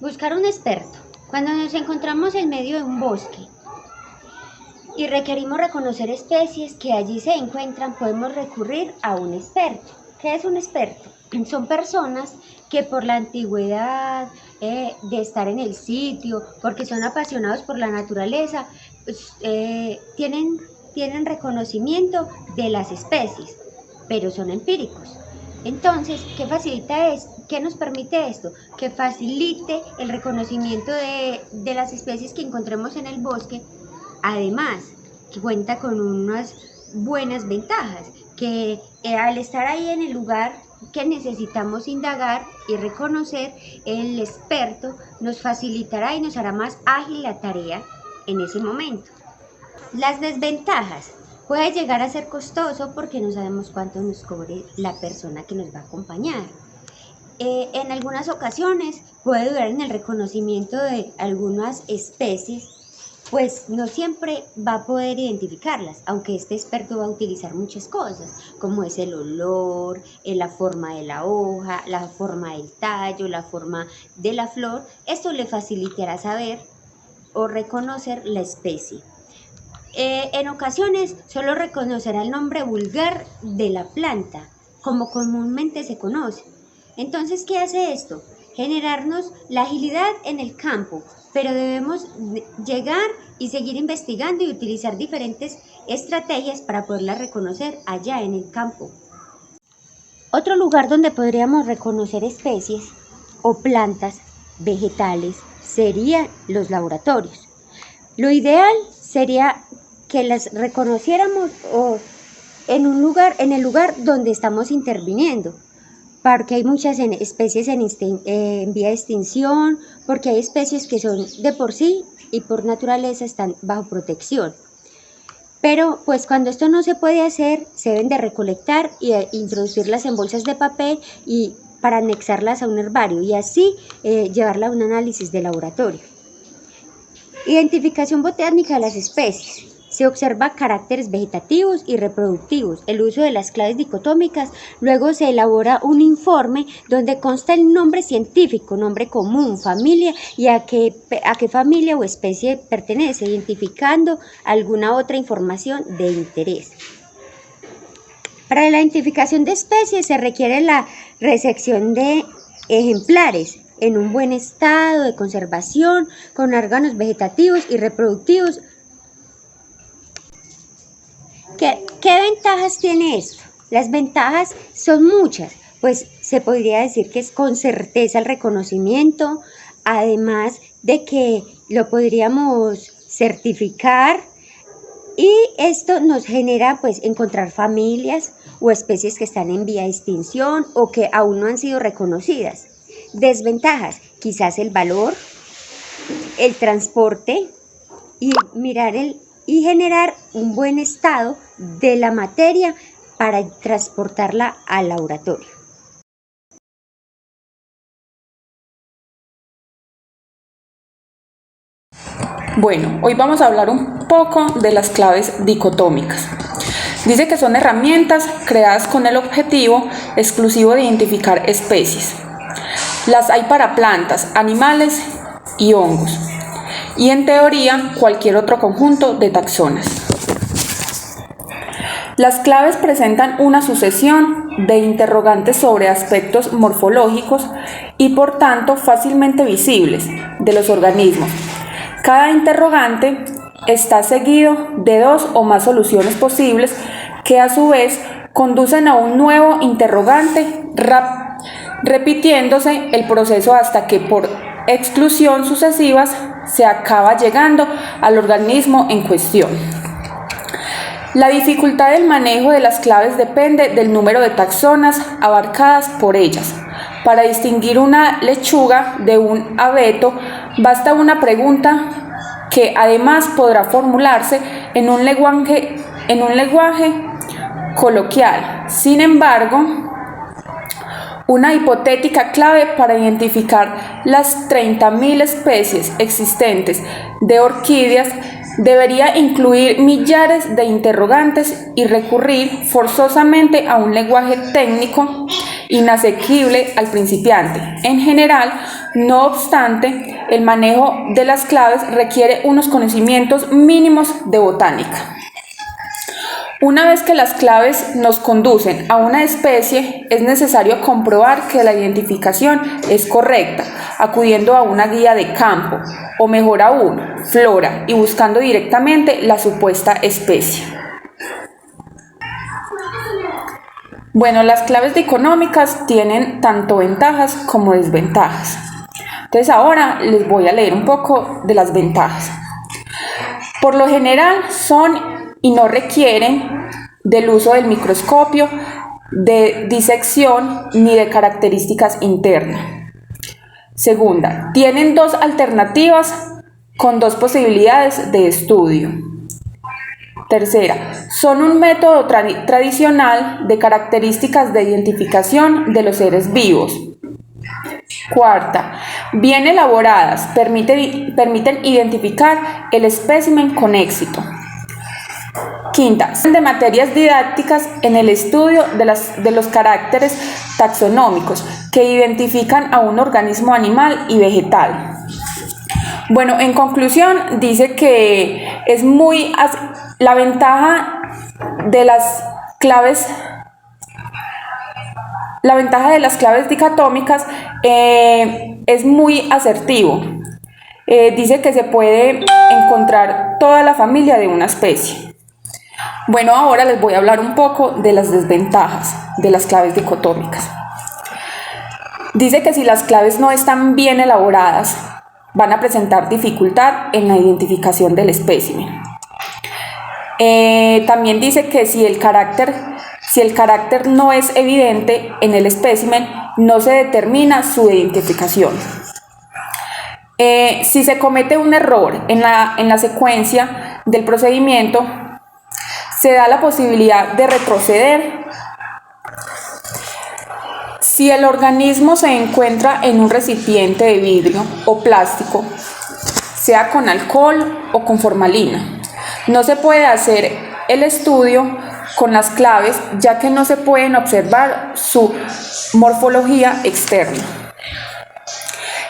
Buscar un experto. Cuando nos encontramos en medio de un bosque y requerimos reconocer especies que allí se encuentran, podemos recurrir a un experto. ¿Qué es un experto? Son personas que por la antigüedad de estar en el sitio, porque son apasionados por la naturaleza, pues, tienen reconocimiento de las especies, pero son empíricos. Entonces, ¿qué nos permite esto? Que facilite el reconocimiento de las especies que encontremos en el bosque. Además, que cuenta con unas buenas ventajas, que al estar ahí en el lugar que necesitamos indagar y reconocer, el experto nos facilitará y nos hará más ágil la tarea en ese momento. Las desventajas. Puede llegar a ser costoso porque no sabemos cuánto nos cobre la persona que nos va a acompañar. En algunas ocasiones puede dudar en el reconocimiento de algunas especies, pues no siempre va a poder identificarlas, aunque este experto va a utilizar muchas cosas, como es el olor, la forma de la hoja, la forma del tallo, la forma de la flor. Esto le facilitará saber o reconocer la especie. En ocasiones solo reconocerá el nombre vulgar de la planta, como comúnmente se conoce. Entonces, ¿qué hace esto? Generarnos la agilidad en el campo, pero debemos llegar y seguir investigando y utilizar diferentes estrategias para poderla reconocer allá en el campo. Otro lugar donde podríamos reconocer especies o plantas vegetales serían los laboratorios. Lo ideal sería que las reconociéramos en el lugar donde estamos interviniendo, porque hay muchas especies en vía de extinción, porque hay especies que son de por sí y por naturaleza están bajo protección. Pero pues cuando esto no se puede hacer, se deben de recolectar e introducirlas en bolsas de papel y para anexarlas a un herbario y así llevarla a un análisis de laboratorio. Identificación botánica de las especies. Se observa caracteres vegetativos y reproductivos, el uso de las claves dicotómicas, luego se elabora un informe donde consta el nombre científico, nombre común, familia y a qué familia o especie pertenece, identificando alguna otra información de interés. Para la identificación de especies se requiere la resección de ejemplares en un buen estado de conservación, con órganos vegetativos y reproductivos. ¿Qué ventajas tiene esto? Las ventajas son muchas, pues se podría decir que es con certeza el reconocimiento, además de que lo podríamos certificar y esto nos genera pues encontrar familias o especies que están en vía de extinción o que aún no han sido reconocidas. Desventajas, quizás el valor, el transporte y generar un buen estado de la materia para transportarla al laboratorio. Bueno, hoy vamos a hablar un poco de las claves dicotómicas. Dice que son herramientas creadas con el objetivo exclusivo de identificar especies. Las hay para plantas, animales y hongos, y en teoría cualquier otro conjunto de taxones. Las claves presentan una sucesión de interrogantes sobre aspectos morfológicos y por tanto fácilmente visibles de los organismos. Cada interrogante está seguido de dos o más soluciones posibles que a su vez conducen a un nuevo interrogante, repitiéndose el proceso hasta que por exclusión sucesivas se acaba llegando al organismo en cuestión. La dificultad del manejo de las claves depende del número de taxonas abarcadas por ellas. Para distinguir una lechuga de un abeto, basta una pregunta que además podrá formularse en un lenguaje coloquial. Sin embargo, Una hipotética clave para identificar las 30.000 especies existentes de orquídeas debería incluir millares de interrogantes y recurrir forzosamente a un lenguaje técnico inasequible al principiante. En general, no obstante, el manejo de las claves requiere unos conocimientos mínimos de botánica. Una vez que las claves nos conducen a una especie, es necesario comprobar que la identificación es correcta, acudiendo a una guía de campo, o mejor aún, flora, y buscando directamente la supuesta especie. Bueno, las claves diconómicas tienen tanto ventajas como desventajas. Entonces ahora les voy a leer un poco de las ventajas. Por lo general son y no requieren del uso del microscopio, de disección ni de características internas. Segunda, tienen dos alternativas con dos posibilidades de estudio. Tercera, son un método tradicional de características de identificación de los seres vivos. Cuarta, bien elaboradas, permiten identificar el espécimen con éxito. Quinta, de materias didácticas en el estudio de los caracteres taxonómicos que identifican a un organismo animal y vegetal. Bueno, en conclusión, dice que es la ventaja de las claves dicotómicas es muy asertivo. Dice que se puede encontrar toda la familia de una especie. Bueno, ahora les voy a hablar un poco de las desventajas de las claves dicotómicas. Dice que si las claves no están bien elaboradas, van a presentar dificultad en la identificación del espécimen. También dice que si el carácter no es evidente en el espécimen, no se determina su identificación. Si se comete un error en la secuencia del procedimiento, se da la posibilidad de retroceder. Si el organismo se encuentra en un recipiente de vidrio o plástico, sea con alcohol o con formalina, no se puede hacer el estudio con las claves, ya que no se pueden observar su morfología externa.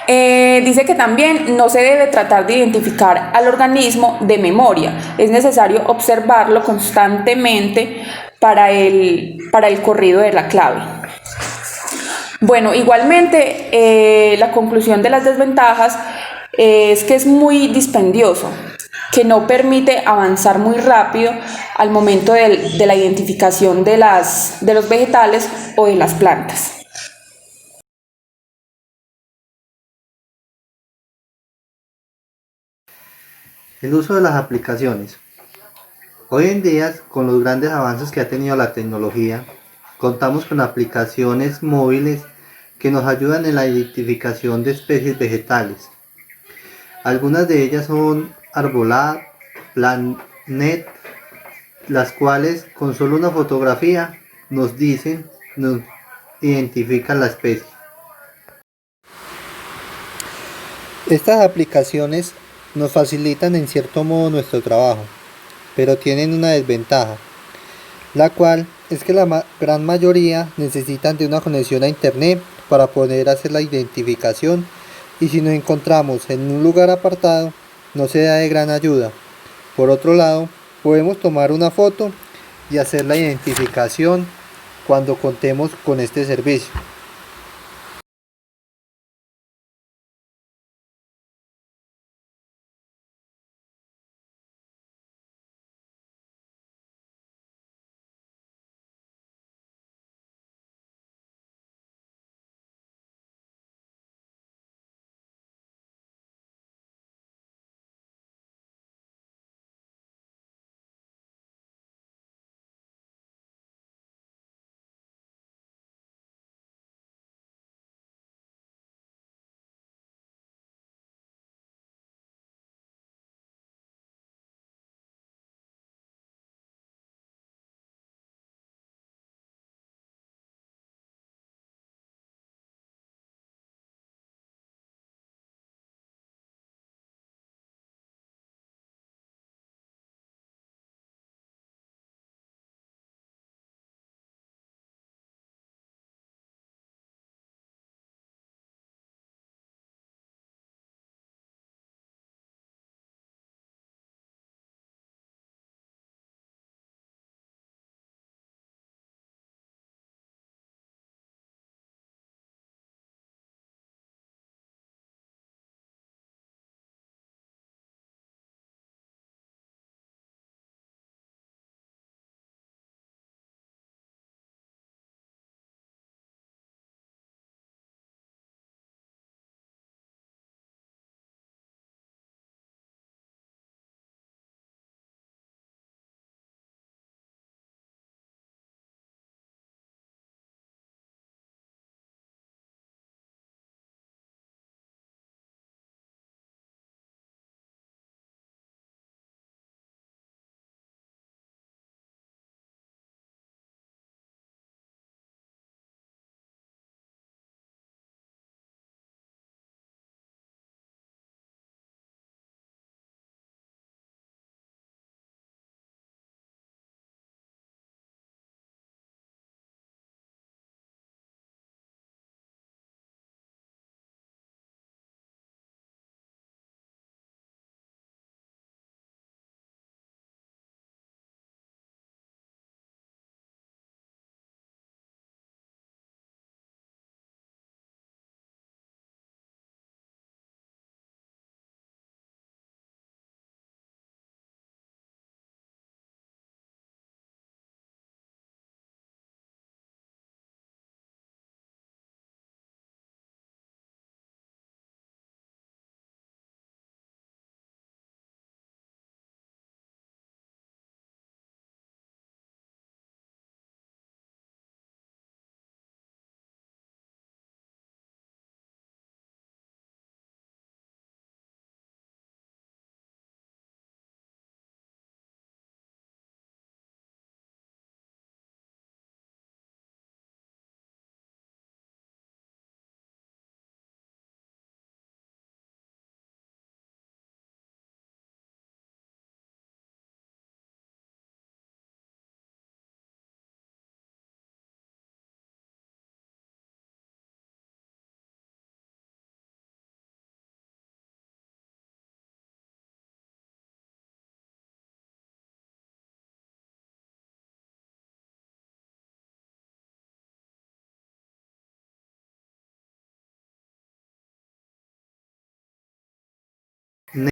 Dice que también no se debe tratar de identificar al organismo de memoria, es necesario observarlo constantemente para el corrido de la clave. Bueno, igualmente la conclusión de las desventajas es que es muy dispendioso, que no permite avanzar muy rápido al momento de la identificación de los vegetales o de las plantas. El uso de las aplicaciones. Hoy en día, con los grandes avances que ha tenido la tecnología, contamos con aplicaciones móviles que nos ayudan en la identificación de especies vegetales. Algunas de ellas son Arbolad, Planet, las cuales con solo una fotografía nos identifican la especie. Estas aplicaciones nos facilitan en cierto modo nuestro trabajo, pero tienen una desventaja, la cual es que la gran mayoría necesitan de una conexión a internet para poder hacer la identificación, y si nos encontramos en un lugar apartado no se da de gran ayuda. Por otro lado, podemos tomar una foto y hacer la identificación cuando contemos con este servicio.